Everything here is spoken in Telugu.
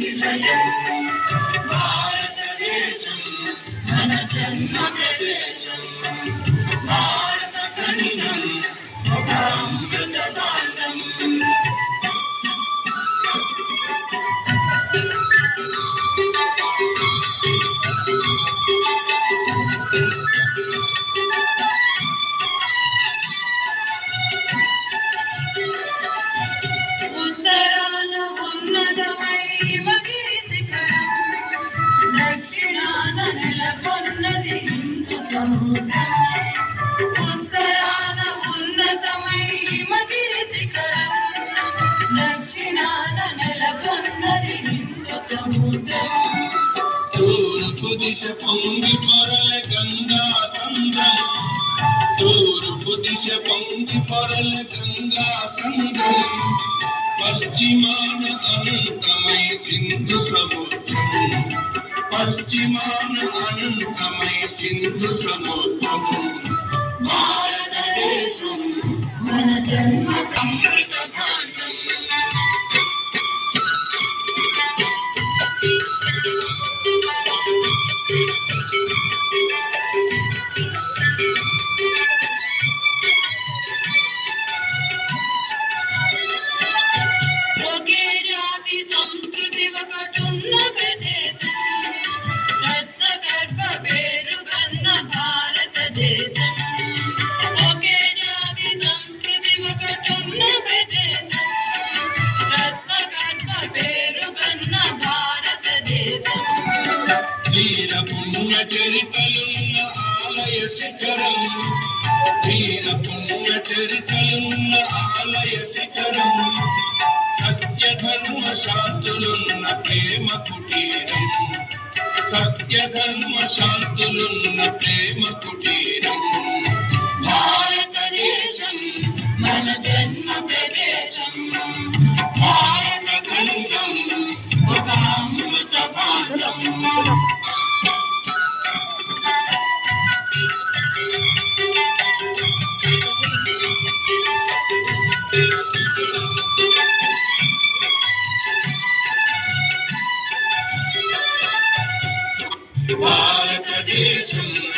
నిలయం భారతదేశం మన జన్మ ప్రదేశం. భారత ఖండం ఒక అమృత భాండం. ఉత్తరాన ఉన్నతమై హిమగిరి శిఖరం, దక్షిణాన నెలకొన్నది హిందూ సముద్రం. ఉత్తరాన ఉన్నతమై హిమగిరి శిఖరం, దక్షిణాన నెలకొన్నది హిందూ సముద్రం. తూర్పు దిశ పొంగి పొరల గంగా సంద్రం. తూర్పు దిశ పొంగి పొరల గంగా సంద్రం. పశ్చిమాన అనంతమై సింధు సముద్రం. పశ్చిమాన అనంతమై సింధు సముద్రం. భారతదేశం మన జన్మ అమృత భాండం. ఒకే జాతి సంస్కృతి ఒకటున్న ప్రదేశం, రత్న గర్భ పేరుగన్న భారతదేశం. ఒకే జాతి సంస్కృతి ఒకటున్న ప్రదేశం, రత్న గర్భ పేరుగన్న భారతదేశం. వీర పుణ్య చరితలున్న ఆలయ శిఖరం. వీర పుణ్య చరితలున్న ఆలయ శిఖరం. సత్య ధర్మ శాంతులున్న ప్రేమ కుటీరం. సత్య ధర్మ శాంతులున్న ప్రేమ కుటీరం. భారతదేశం మన జన్మ ప్రదేశం. భారత ఖండం ఒక అమృత భాండం. భారతదేశం